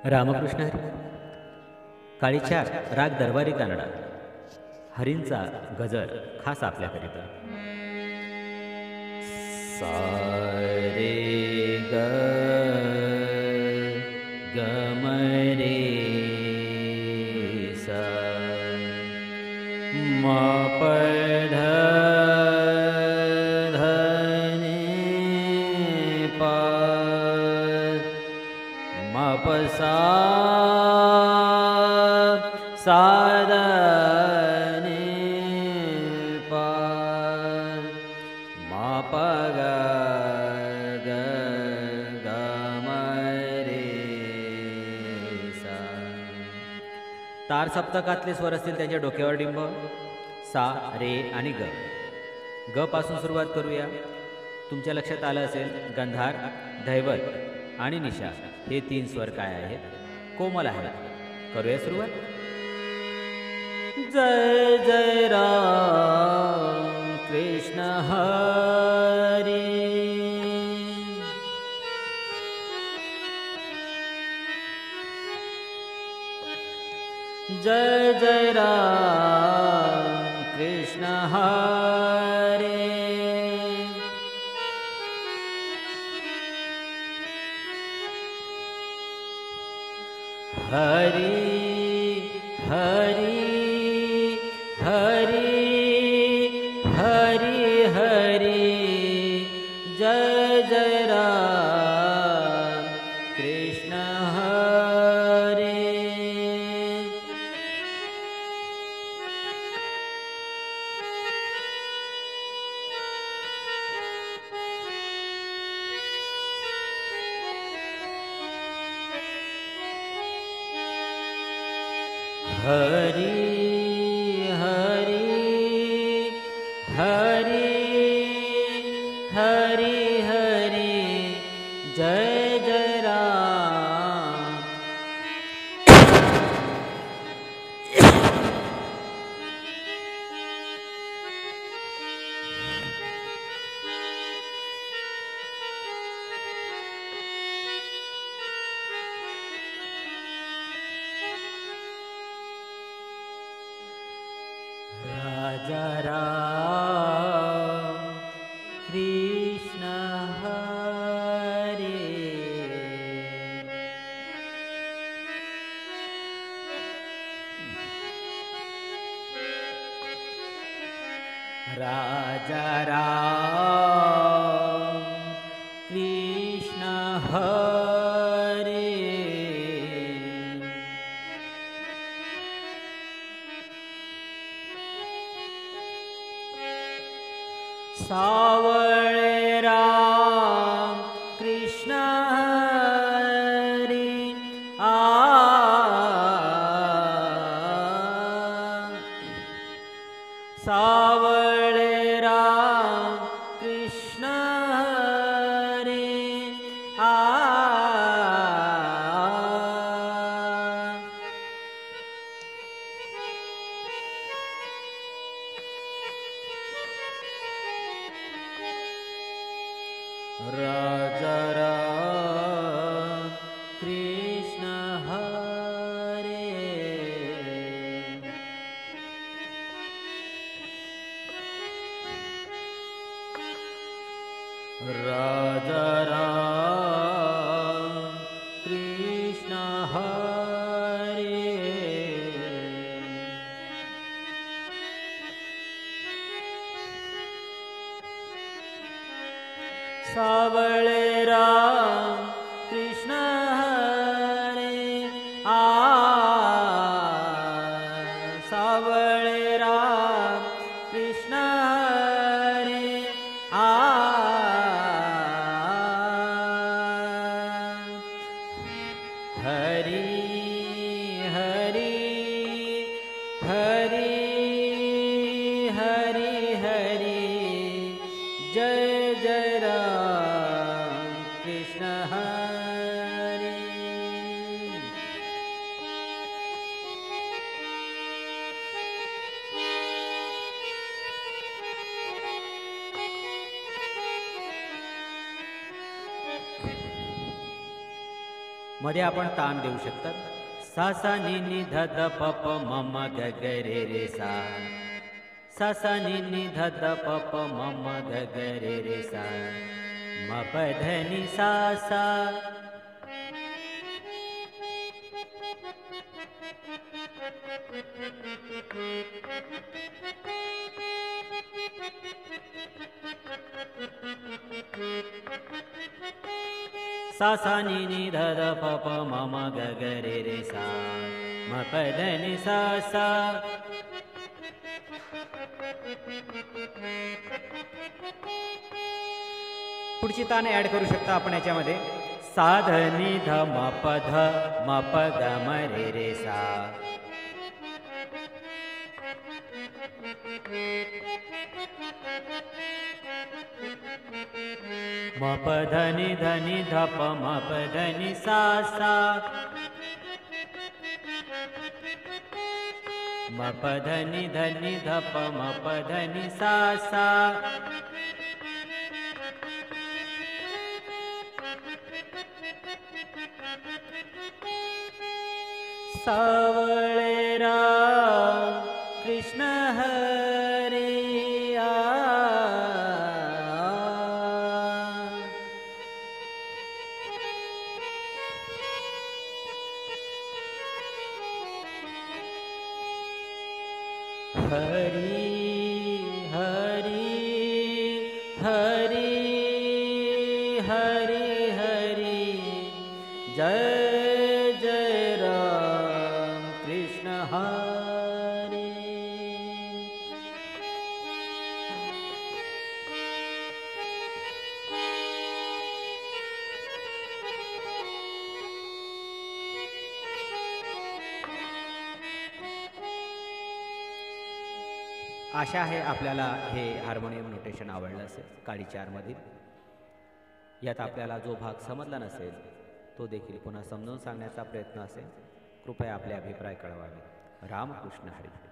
रामकृष्ण हरी. काळीच्या राग दरबारी कानडा हरींचा गजर खास आपल्याकरिता. सारे ग गमरे सा म पध धने पा म पसा साधने पा मा प ग ग ग म रे सा. तार सप्तकातले स्वर असतील त्यांच्या डोक्यावर डिंब सा रे आणि ग. ग पासून सुरुवात करूया. तुमच्या लक्षात आलं असेल गंधार, धैवत आणि निशा हे 3 स्वर काय आहेत? कोमल आहेत. करूया सुरुवात. जय जय राम कृष्ण हरी. जय जय राम कृष्ण हरी. हरी हरी हरी हरी हरी. जय जय राम कृष्ण हरी. हरी हरी हरी हरी हरी. जय जय राम. राजा राम कृष्ण हरी. राजा राम कृष्ण हरी. सावळे राम कृष्ण हरी. सावळे राम कृष्ण हरी. राजा राम कृष्ण हरी. राजा राम कृष्ण हरी. सावळे राम कृष्ण हरी. सावळे राम कृष्ण हरी. हरी हरी हरी हरी हरी. जय जय राम कृष्ण हरी. मध्ये आपण तान देऊ शकतात. सा सा नि नि ध ध प प म म ग ग रे रे सा. सा सा नि नि ध ध प प म म ग ग रे रे सा. म प ध नि सा सा. सा सा नि नि ध ध प प म म ग ग रे रे सा. म प ध नि सा सा. पुढची तान ऍड करू शकता आपण याच्यामध्ये. सा ध नि ध म प ध म प ग म रे रे सा. म प ध नि ध नि ध प म प ध नि सा सा. म प ध नि ध नि ध प म प ध नि सा सा. सावळे राम कृष्ण हरी आ. हरी हरी हरी हरी हरी. जय जय राम कृष्ण हरी. आशा आहे आपल्याला हे हार्मोनियम नोटेशन आवडलं असेल काळी चारमधील. यात आपल्याला जो भाग समजला नसेल तो देखील पुन्हा समजावून सांगण्याचा प्रयत्न असेल. कृपया आपले अभिप्राय कळवावे. रामकृष्ण हरी.